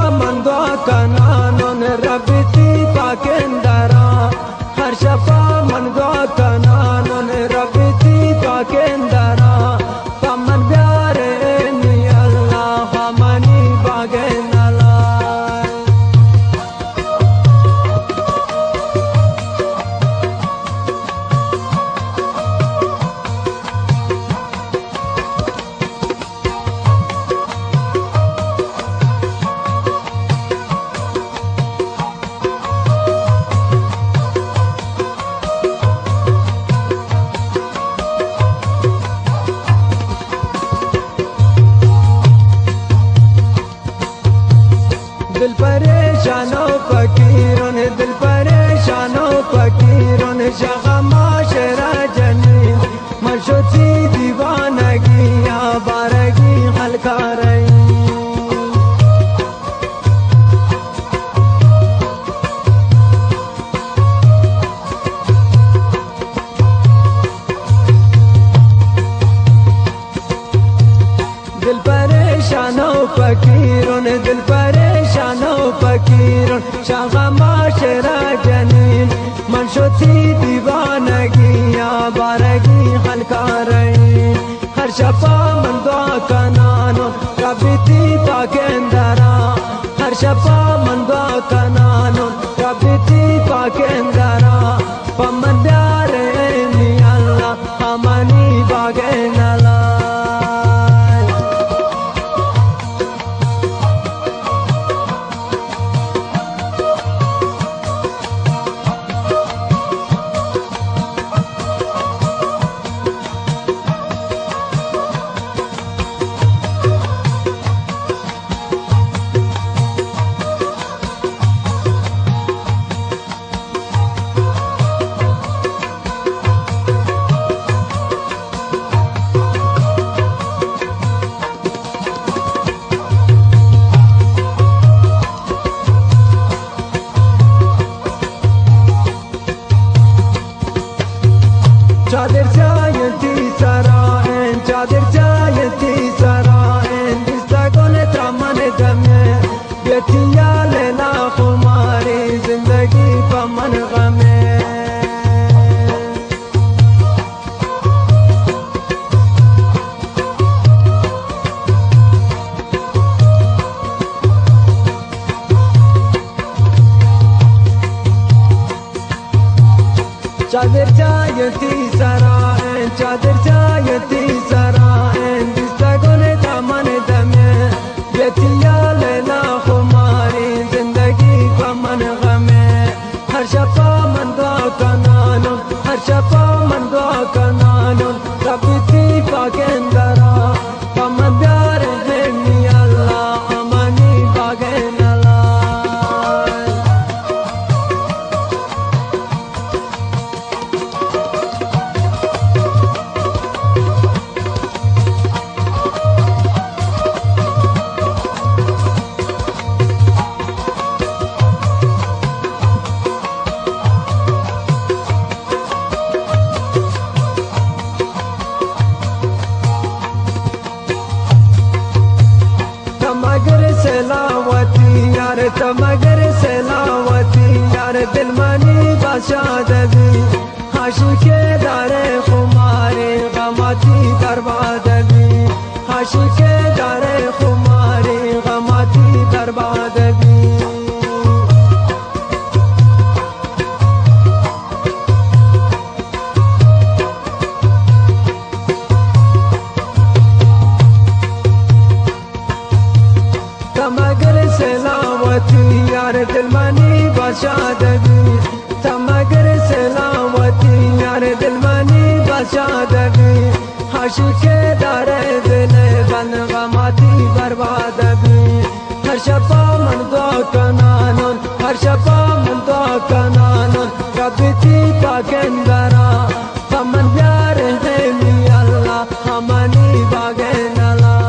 من دعا کنانون ربتی پاکندرا هر شفا من دعا کنانون ربتی پاکندرا پمن بیاره می الله همانی باگن الله دل پریشان و فقیران دل پریشان و فقیران شغا معاشرہ جنین مرشوتی دیوانگی یا بارگی حلقہ رہی دل پریشان و فقیران دل پریشان و فقیران شغا معاشرہ جنین منشوتی دیوانگی یا بارگی حلقہ رہی ہر شفا من دعا کنانو ربتی پاکندرا ہر شفا من دعا کنانو ربتی پاکندرا پمن بیارے می اللہ ہمانی باگن اللہ چادر جایتی سرائن چادر جایتی سرائن دستگون تمن دمه بیتی یا لیلا خماری زندگی پمن غمه چادر جایتی سرائن چادر جایتی سرائن دستگون دامن دمه بیتی یا لیلا خماری زندگی پمن غمه هر شفا من دعا کنانون هر شفا من دعا کنانون ربتی پاکندرا پمن بیاره می الله امانی باگن الله سلاوتی یار تمگر سلاوتی یار دل منی بادشاہ دبی عاشق دار خماری غماتی برباد بھی عاشق دار خماری غماتی برباد بھی تمگر سلاوتی یار دل منی بادشاہ دبی تمگر سلاوتی یار دل منی بادشاہ دبی عاشق دار دل بن غماتی برباد بھی ہر شفا من دعا کنانون ہر شفا من دعا کنانون ربتی پاکندرا پمن بیاره می اللہ ہمانی باگن اللہ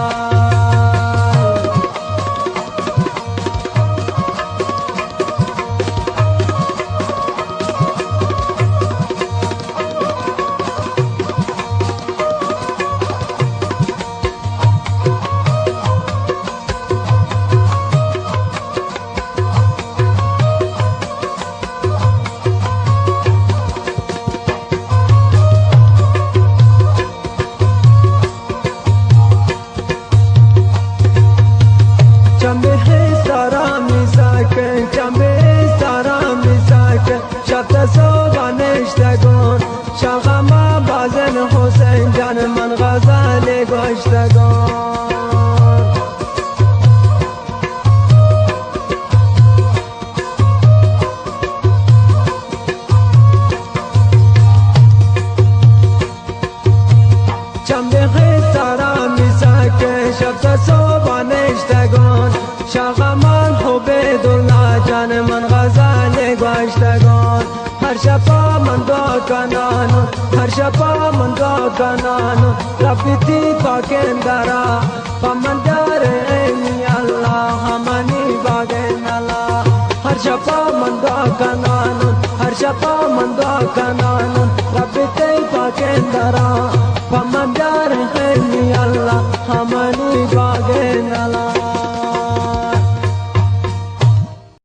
شاغما بازن حسین جان من غزل گشتگان شب صبح نشتگان شاغمان عبیدالله جان من غزل گشتگان هر شب من دعا کنان هر شب من دعا کنان رفتی پاکن درا پمن در ای الله همانی باگن الله هر شب من دعا کنان هر شب من دعا کنان رفتی پاکن درا پمن در ای الله